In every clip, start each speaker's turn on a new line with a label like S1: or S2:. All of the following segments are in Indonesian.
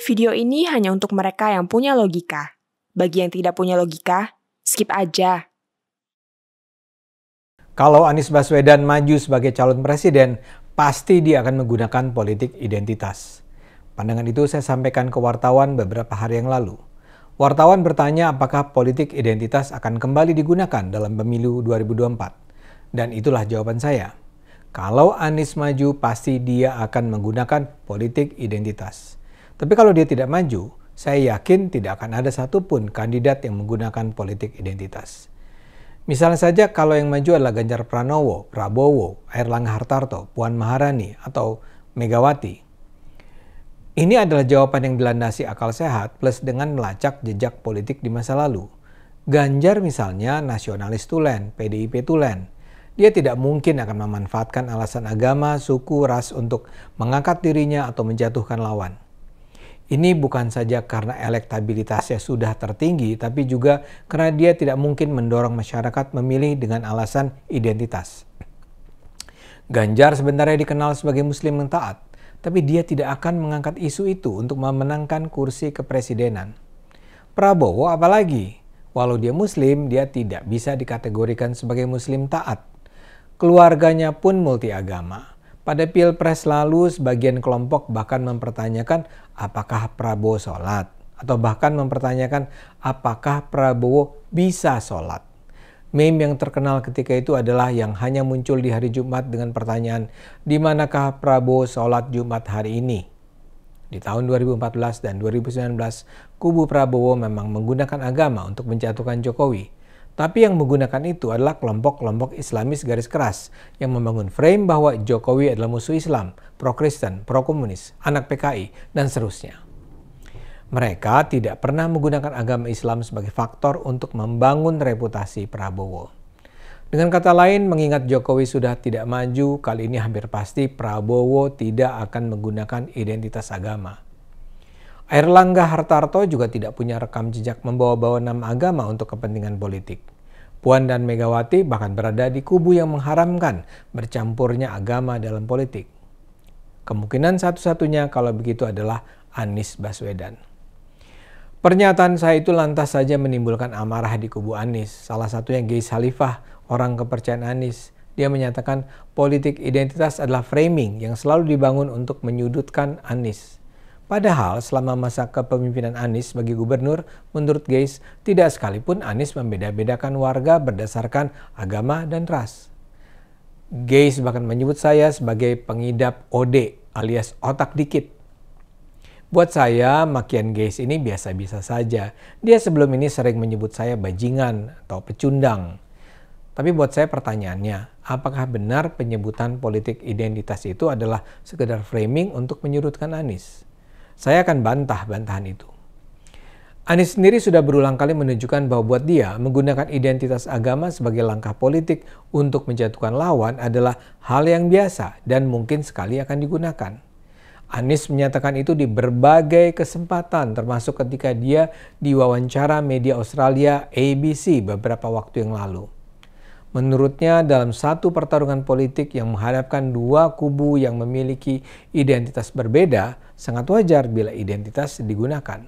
S1: Video ini hanya untuk mereka yang punya logika. Bagi yang tidak punya logika, skip aja.
S2: Kalau Anies Baswedan maju sebagai calon presiden, pasti dia akan menggunakan politik identitas. Pandangan itu saya sampaikan ke wartawan beberapa hari yang lalu. Wartawan bertanya apakah politik identitas akan kembali digunakan dalam pemilu 2024. Dan itulah jawaban saya. Kalau Anies maju, pasti dia akan menggunakan politik identitas. Tapi kalau dia tidak maju, saya yakin tidak akan ada satupun kandidat yang menggunakan politik identitas. Misalnya saja kalau yang maju adalah Ganjar Pranowo, Prabowo, Airlangga Hartarto, Puan Maharani, atau Megawati. Ini adalah jawaban yang dilandasi akal sehat plus dengan melacak jejak politik di masa lalu. Ganjar misalnya nasionalis tulen, PDIP tulen. Dia tidak mungkin akan memanfaatkan alasan agama, suku, ras untuk mengangkat dirinya atau menjatuhkan lawan. Ini bukan saja karena elektabilitasnya sudah tertinggi, tapi juga karena dia tidak mungkin mendorong masyarakat memilih dengan alasan identitas. Ganjar sebenarnya dikenal sebagai Muslim yang taat, tapi dia tidak akan mengangkat isu itu untuk memenangkan kursi kepresidenan. Prabowo apalagi, walau dia Muslim, dia tidak bisa dikategorikan sebagai Muslim taat. Keluarganya pun multiagama. Pada Pilpres lalu, sebagian kelompok bahkan mempertanyakan apakah Prabowo sholat, atau bahkan mempertanyakan apakah Prabowo bisa sholat. Meme yang terkenal ketika itu adalah yang hanya muncul di hari Jumat dengan pertanyaan, di manakah Prabowo sholat Jumat hari ini? Di tahun 2014 dan 2019, kubu Prabowo memang menggunakan agama untuk menjatuhkan Jokowi. Tapi yang menggunakan itu adalah kelompok-kelompok Islamis garis keras yang membangun frame bahwa Jokowi adalah musuh Islam, pro-Kristen, pro-komunis, anak PKI, dan seterusnya. Mereka tidak pernah menggunakan agama Islam sebagai faktor untuk membangun reputasi Prabowo. Dengan kata lain, mengingat Jokowi sudah tidak maju, kali ini hampir pasti Prabowo tidak akan menggunakan identitas agama. Airlangga Hartarto juga tidak punya rekam jejak membawa-bawa nama agama untuk kepentingan politik. Puan dan Megawati bahkan berada di kubu yang mengharamkan bercampurnya agama dalam politik. Kemungkinan satu-satunya kalau begitu adalah Anies Baswedan. Pernyataan saya itu lantas saja menimbulkan amarah di kubu Anies. Salah satunya Geis Khalifah, orang kepercayaan Anies. Dia menyatakan politik identitas adalah framing yang selalu dibangun untuk menyudutkan Anies. Padahal selama masa kepemimpinan Anies sebagai gubernur, menurut Geis, tidak sekalipun Anies membeda-bedakan warga berdasarkan agama dan ras. Geis bahkan menyebut saya sebagai pengidap OD alias otak dikit. Buat saya, makian Geis ini biasa-biasa saja. Dia sebelum ini sering menyebut saya bajingan atau pecundang. Tapi buat saya pertanyaannya, apakah benar penyebutan politik identitas itu adalah sekedar framing untuk menyudutkan Anies? Saya akan bantah bantahan itu. Anies sendiri sudah berulang kali menunjukkan bahwa buat dia, menggunakan identitas agama sebagai langkah politik untuk menjatuhkan lawan adalah hal yang biasa dan mungkin sekali akan digunakan. Anies menyatakan itu di berbagai kesempatan, termasuk ketika dia diwawancara media Australia ABC beberapa waktu yang lalu. Menurutnya, dalam satu pertarungan politik yang menghadapkan dua kubu yang memiliki identitas berbeda, sangat wajar bila identitas digunakan.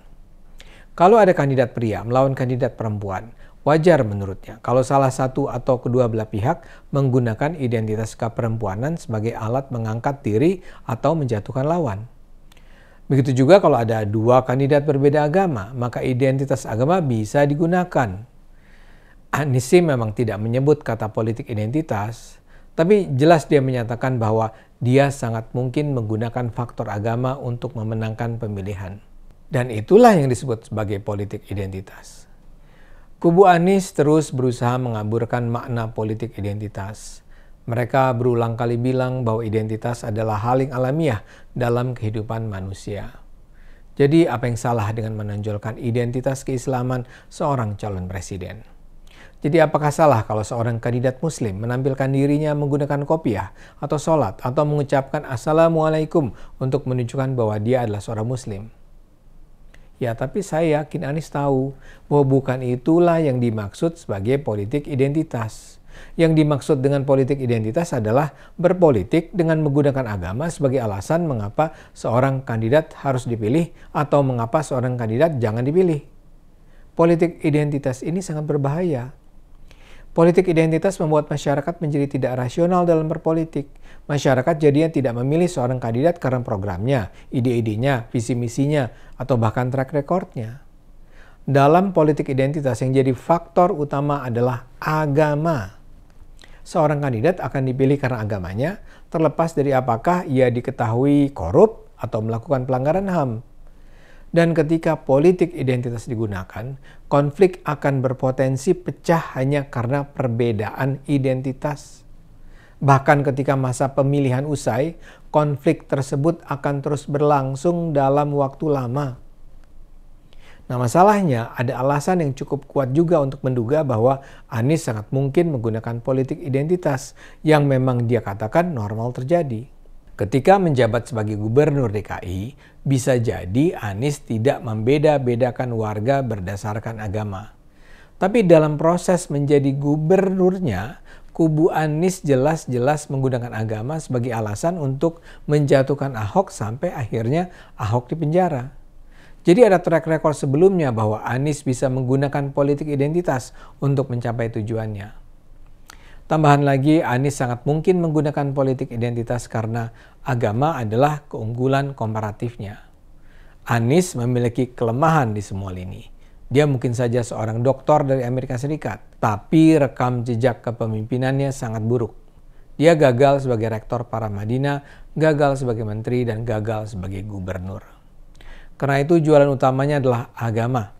S2: Kalau ada kandidat pria melawan kandidat perempuan, wajar menurutnya kalau salah satu atau kedua belah pihak menggunakan identitas keperempuanan sebagai alat mengangkat diri atau menjatuhkan lawan. Begitu juga kalau ada dua kandidat berbeda agama, maka identitas agama bisa digunakan. Anies memang tidak menyebut kata politik identitas, tapi jelas dia menyatakan bahwa dia sangat mungkin menggunakan faktor agama untuk memenangkan pemilihan. Dan itulah yang disebut sebagai politik identitas. Kubu Anies terus berusaha mengaburkan makna politik identitas. Mereka berulang kali bilang bahwa identitas adalah hal yang alamiah dalam kehidupan manusia. Jadi apa yang salah dengan menonjolkan identitas keislaman seorang calon presiden? Jadi apakah salah kalau seorang kandidat muslim menampilkan dirinya menggunakan kopiah atau sholat atau mengucapkan assalamualaikum untuk menunjukkan bahwa dia adalah seorang muslim? Ya, tapi saya yakin Anies tahu bahwa bukan itulah yang dimaksud sebagai politik identitas. Yang dimaksud dengan politik identitas adalah berpolitik dengan menggunakan agama sebagai alasan mengapa seorang kandidat harus dipilih atau mengapa seorang kandidat jangan dipilih. Politik identitas ini sangat berbahaya. Politik identitas membuat masyarakat menjadi tidak rasional dalam berpolitik. Masyarakat jadinya tidak memilih seorang kandidat karena programnya, ide-idenya, visi misinya, atau bahkan track recordnya. Dalam politik identitas yang jadi faktor utama adalah agama. Seorang kandidat akan dipilih karena agamanya, terlepas dari apakah ia diketahui korup atau melakukan pelanggaran HAM. Dan ketika politik identitas digunakan, konflik akan berpotensi pecah hanya karena perbedaan identitas. Bahkan ketika masa pemilihan usai, konflik tersebut akan terus berlangsung dalam waktu lama. Nah, masalahnya ada alasan yang cukup kuat juga untuk menduga bahwa Anies sangat mungkin menggunakan politik identitas yang memang dia katakan normal terjadi. Ketika menjabat sebagai gubernur DKI, bisa jadi Anies tidak membeda-bedakan warga berdasarkan agama. Tapi dalam proses menjadi gubernurnya, kubu Anies jelas-jelas menggunakan agama sebagai alasan untuk menjatuhkan Ahok sampai akhirnya Ahok dipenjara. Jadi ada track record sebelumnya bahwa Anies bisa menggunakan politik identitas untuk mencapai tujuannya. Tambahan lagi, Anies sangat mungkin menggunakan politik identitas karena agama adalah keunggulan komparatifnya. Anies memiliki kelemahan di semua lini. Dia mungkin saja seorang doktor dari Amerika Serikat, tapi rekam jejak kepemimpinannya sangat buruk. Dia gagal sebagai rektor Paramadina, gagal sebagai menteri, dan gagal sebagai gubernur. Karena itu jualan utamanya adalah agama.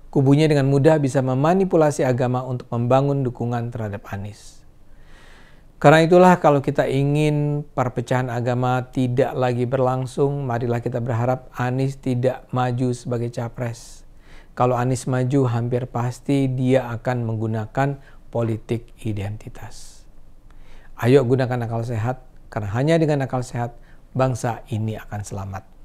S2: Kubunya dengan mudah bisa memanipulasi agama untuk membangun dukungan terhadap Anies. Karena itulah kalau kita ingin perpecahan agama tidak lagi berlangsung, marilah kita berharap Anies tidak maju sebagai capres. Kalau Anies maju, hampir pasti dia akan menggunakan politik identitas. Ayo gunakan akal sehat, karena hanya dengan akal sehat, bangsa ini akan selamat.